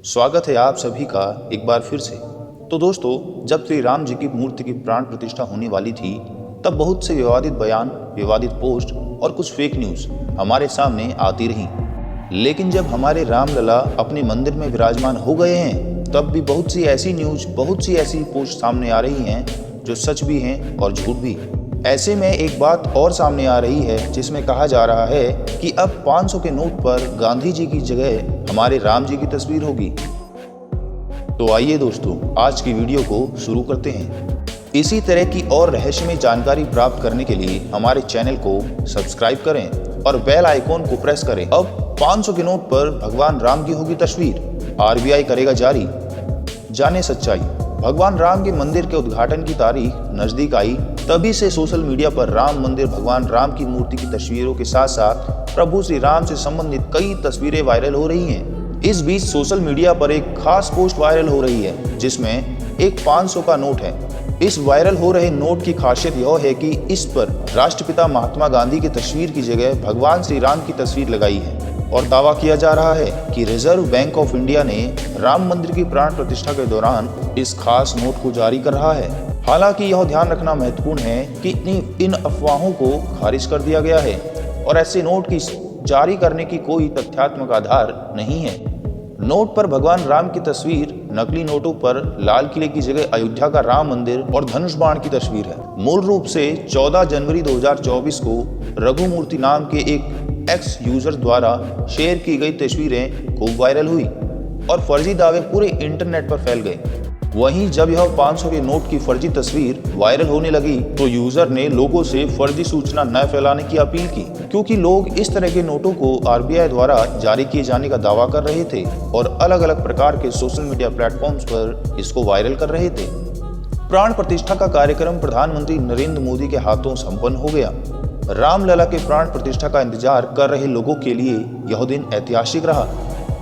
स्वागत है आप सभी का एक बार फिर से। तो दोस्तों, जब श्री राम जी की मूर्ति की प्राण प्रतिष्ठा होने वाली थी, तब बहुत से विवादित बयान, विवादित पोस्ट और कुछ फेक न्यूज़ हमारे सामने आती रही। लेकिन जब हमारे रामलला अपने मंदिर में विराजमान हो गए हैं, तब भी बहुत सी ऐसी न्यूज़, बहुत सी ऐसी पोस्ट सामने आ रही हैं जो सच भी हैं और झूठ भी। ऐसे में एक बात और सामने आ रही है जिसमें कहा जा रहा है कि अब 500 के नोट पर गांधी जी की जगह हमारे राम जी की तस्वीर होगी। तो आइए दोस्तों, आज की वीडियो को शुरू करते हैं। इसी तरह की और रहस्यमय जानकारी प्राप्त करने के लिए हमारे चैनल को सब्सक्राइब करें और बेल आइकॉन को प्रेस करें। अब 500 के नोट पर भगवान राम की होगी तस्वीर, आरबीआई करेगा जारी। जाने सच्चाई। भगवान राम के मंदिर के उद्घाटन की तारीख नजदीक आई, तभी से सोशल मीडिया पर राम मंदिर, भगवान राम की मूर्ति की तस्वीरों के साथ साथ प्रभु श्री राम से संबंधित कई तस्वीरें वायरल हो रही हैं। इस बीच सोशल मीडिया पर एक खास पोस्ट वायरल हो रही है जिसमें एक 500 का नोट है। इस वायरल हो रहे नोट की खासियत यह है कि इस पर राष्ट्रपिता महात्मा गांधी की तस्वीर की जगह भगवान श्री राम की तस्वीर लगाई है और दावा किया जा रहा है कि रिजर्व बैंक ऑफ इंडिया ने राम मंदिर की प्राण प्रतिष्ठा के दौरान इस खास नोट को जारी कर रहा है। हालांकि यह ध्यान रखना महत्वपूर्ण है कि इन अफवाहों को खारिज कर दिया गया है और ऐसे नोट की जारी करने की कोई तथ्यात्मक आधार नहीं है। नोट पर भगवान राम की तस्वीर, नकली नोटों पर लाल किले की जगह अयोध्या का राम मंदिर और धनुष बाण की तस्वीर है। मूल रूप से 14 जनवरी 2024 को रघुमूर्ति नाम के एक एक्स यूजर द्वारा शेयर की गई तस्वीरें खूब वायरल हुई और फर्जी दावे पूरे इंटरनेट पर फैल गए। वहीं जब यह 500 के नोट की फर्जी तस्वीर वायरल होने लगी तो यूजर ने लोगों से फर्जी सूचना न फैलाने की अपील की, क्योंकि लोग इस तरह के नोटों को आरबीआई द्वारा जारी किए जाने का दावा कर रहे थे और अलग अलग प्रकार के सोशल मीडिया प्लेटफॉर्म्स पर इसको वायरल कर रहे थे। प्राण प्रतिष्ठा का कार्यक्रम प्रधानमंत्री नरेंद्र मोदी के हाथों संपन्न हो गया। रामलला के प्राण प्रतिष्ठा का इंतजार कर रहे लोगों के लिए यह दिन ऐतिहासिक रहा।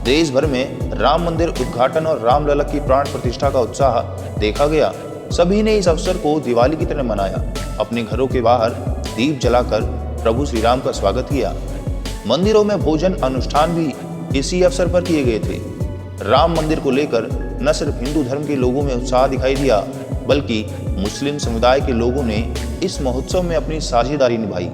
देश भर में राम मंदिर उद्घाटन और रामलला की प्राण प्रतिष्ठा का उत्साह देखा गया। सभी ने इस अवसर को दिवाली की तरह मनाया। अपने घरों के बाहर दीप जलाकर प्रभु श्री राम का स्वागत किया। मंदिरों में भोजन अनुष्ठान भी इसी अवसर पर किए गए थे। राम मंदिर को लेकर न सिर्फ हिंदू धर्म के लोगों में उत्साह दिखाई दिया, बल्कि मुस्लिम समुदाय के लोगों ने इस महोत्सव में अपनी साझेदारी निभाई।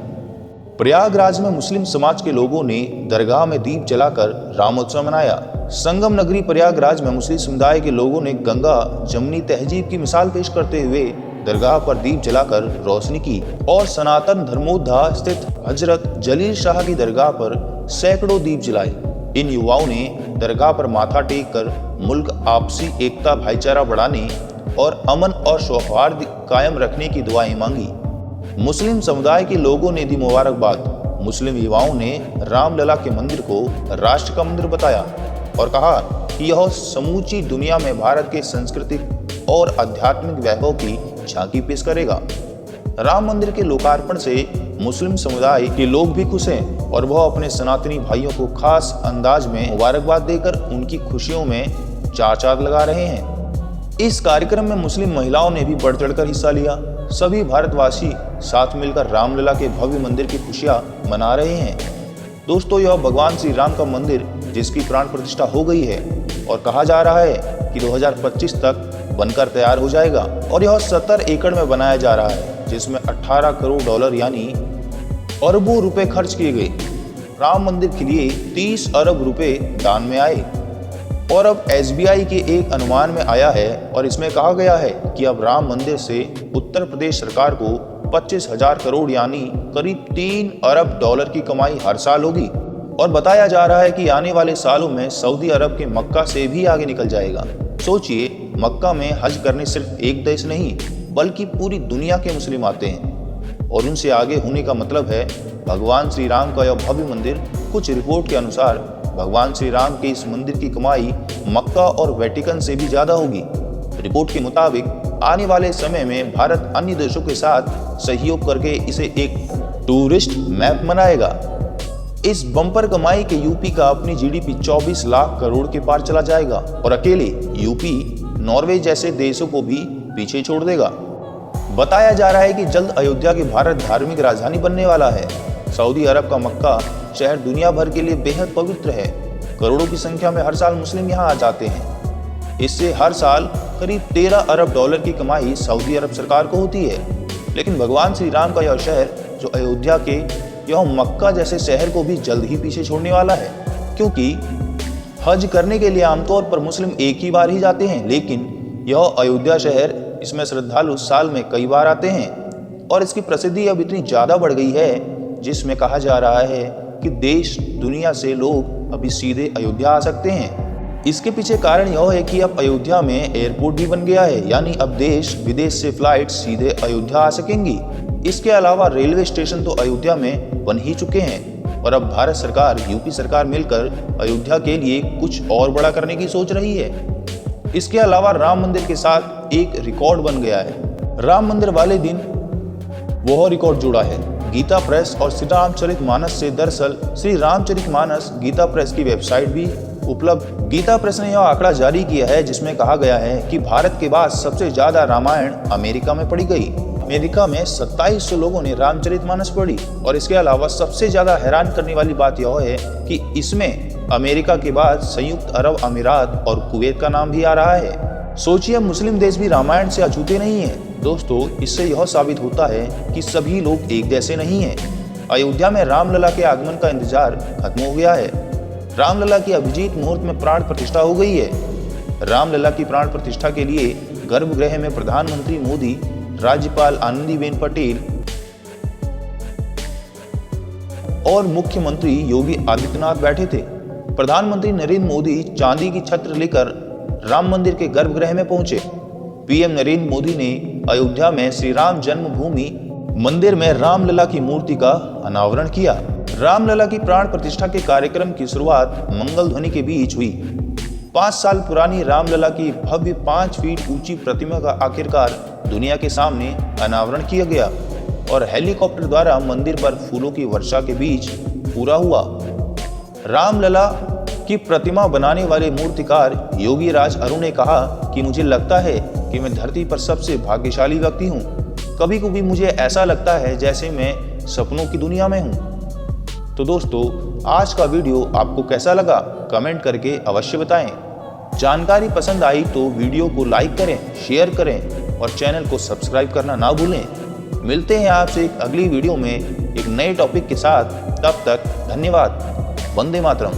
प्रयागराज में मुस्लिम समाज के लोगों ने दरगाह में दीप जलाकर रामोत्सव मनाया। संगम नगरी प्रयागराज में मुस्लिम समुदाय के लोगों ने गंगा जमुनी तहजीब की मिसाल पेश करते हुए दरगाह पर दीप जलाकर रोशनी की और सनातन धर्मोद्धा स्थित हजरत जलील शाह की दरगाह पर सैकड़ों दीप जलाए। इन युवाओं ने दरगाह पर माथा टेक कर मुल्क आपसी एकता, भाईचारा बढ़ाने और अमन और सौहार्द कायम रखने की दुआएं मांगी। मुस्लिम समुदाय के लोगों ने दी मुबारकबाद। मुस्लिम युवाओं ने रामलला के मंदिर को राष्ट्र का मंदिर बताया और कहा कि यह समूची दुनिया में भारत के सांस्कृतिक और आध्यात्मिक वैभव की झांकी पेश करेगा। राम मंदिर के लोकार्पण से मुस्लिम समुदाय के लोग भी खुश हैं और वह अपने सनातनी भाइयों को खास अंदाज में मुबारकबाद देकर उनकी खुशियों में चार चांद लगा रहे हैं। इस कार्यक्रम में मुस्लिम महिलाओं ने भी बढ़ चढ़कर हिस्सा लिया। सभी भारतवासी साथ मिलकर रामलला के भव्य मंदिर की खुशियां मना रहे हैं। दोस्तों, यह भगवान श्री राम का मंदिर जिसकी प्राण प्रतिष्ठा हो गई है और कहा जा रहा है कि 2025 तक बनकर तैयार हो जाएगा और यह 70 एकड़ में बनाया जा रहा है, जिसमें 18 करोड़ डॉलर यानी अरबों रुपए खर्च किए गए। राम मंदिर के लिए 30 अरब रुपए दान में आए और अब एसबीआई के एक अनुमान में आया है और इसमें कहा गया है कि अब राम मंदिर से उत्तर प्रदेश सरकार को 25,000 करोड़ यानी करीब 3 अरब डॉलर की कमाई हर साल होगी। और बताया जा रहा है कि आने वाले सालों में सऊदी अरब के मक्का से भी आगे निकल जाएगा। सोचिए, मक्का में हज करने सिर्फ एक देश नहीं बल्कि पूरी दुनिया के मुस्लिम आते हैं और उनसे आगे होने का मतलब है भगवान श्री राम का यह भव्य मंदिर। कुछ रिपोर्ट के अनुसार भगवान श्री राम के इस मंदिर की कमाई मक्का और वेटिकन से भी ज्यादा होगी। रिपोर्ट के मुताबिक आने वाले समय में भारत अन्य देशों के साथ सहयोग करके इसे एक टूरिस्ट मैप बनाएगा। इस बम्पर कमाई के यूपी का अपनी जीडीपी 24 लाख करोड़ के पार चला जाएगा और अकेले यूपी नॉर्वे जैसे देशों को भी पीछे छोड़ देगा। बताया जा रहा है कि जल्द अयोध्या की भारत धार्मिक राजधानी बनने वाला है। सऊदी अरब का मक्का शहर दुनिया भर के लिए बेहद पवित्र है। करोड़ों की संख्या में हर साल मुस्लिम यहाँ आ जाते हैं। इससे हर साल करीब 13 अरब डॉलर की कमाई सऊदी अरब सरकार को होती है। लेकिन भगवान श्री राम का यह शहर जो अयोध्या के यह मक्का जैसे शहर को भी जल्द ही पीछे छोड़ने वाला है, क्योंकि हज करने के लिए आमतौर पर मुस्लिम एक ही बार ही जाते हैं, लेकिन यह अयोध्या शहर इसमें श्रद्धालु साल में कई बार आते हैं। और इसकी प्रसिद्धि अब इतनी ज़्यादा बढ़ गई है जिसमें कहा जा रहा है कि देश दुनिया से लोग अभी सीधे अयोध्या आ सकते हैं। इसके पीछे कारण यह है कि अब अयोध्या में एयरपोर्ट भी बन गया है, यानी अब देश विदेश से फ्लाइट सीधे अयोध्या आ सकेंगी। इसके अलावा रेलवे स्टेशन तो अयोध्या में बन ही चुके हैं और अब भारत सरकार यूपी सरकार मिलकर अयोध्या के लिए कुछ और बड़ा करने की सोच रही है। इसके अलावा राम मंदिर के साथ एक रिकॉर्ड बन गया है। राम मंदिर वाले दिन वह रिकॉर्ड जुड़ा है गीता प्रेस और श्री रामचरितमानस से। दरअसल श्री रामचरितमानस गीता प्रेस की वेबसाइट भी उपलब्ध। गीता प्रेस ने यह आंकड़ा जारी किया है जिसमें कहा गया है कि भारत के बाद सबसे ज्यादा रामायण अमेरिका में पढ़ी गई। अमेरिका में 2700 लोगों ने रामचरितमानस पढ़ी। और इसके अलावा सबसे ज्यादा हैरान करने वाली बात यह है कि इसमें अमेरिका के बाद संयुक्त अरब अमीरात और कुवैत का नाम भी आ रहा है। सोचिए, मुस्लिम देश भी रामायण से अछूते नहीं है। दोस्तों, इससे यह साबित होता है कि सभी लोग एक जैसे नहीं हैं। अयोध्या में रामलला के आगमन का इंतजार खत्म हो गया है। रामलला की अभिजीत मुहूर्त में प्राण प्रतिष्ठा हो गई है। रामलला की प्राण प्रतिष्ठा के लिए गर्भगृह में प्रधानमंत्री मोदी, राज्यपाल आनंदीबेन पटेल और मुख्यमंत्री योगी आदित्यनाथ बैठे थे। प्रधानमंत्री नरेंद्र मोदी चांदी की छत्र लेकर राम मंदिर के गर्भगृह में पहुंचे। पीएम नरेंद्र मोदी ने अयोध्या में श्री राम जन्मभूमि मंदिर में रामलला की मूर्ति का अनावरण किया। रामलला की प्राण प्रतिष्ठा के कार्यक्रम की शुरुआत मंगल ध्वनि के बीच हुई। 5 साल पुरानी रामलला की भव्य 5 फीट ऊंची प्रतिमा का आखिरकार दुनिया के सामने अनावरण किया गया और हेलीकॉप्टर द्वारा मंदिर पर फूलों की वर्षा के बीच पूरा हुआ। रामलला की प्रतिमा बनाने वाले मूर्तिकार योगी राज अरुण ने कहा कि मुझे लगता है कि मैं धरती पर सबसे भाग्यशाली व्यक्ति हूँ। कभी कभी मुझे ऐसा लगता है जैसे मैं सपनों की दुनिया में हूँ। तो दोस्तों, आज का वीडियो आपको कैसा लगा कमेंट करके अवश्य बताएं। जानकारी पसंद आई तो वीडियो को लाइक करें, शेयर करें और चैनल को सब्सक्राइब करना ना भूलें। मिलते हैं आपसे एक अगली वीडियो में एक नए टॉपिक के साथ। तब तक धन्यवाद। वंदे मातरम।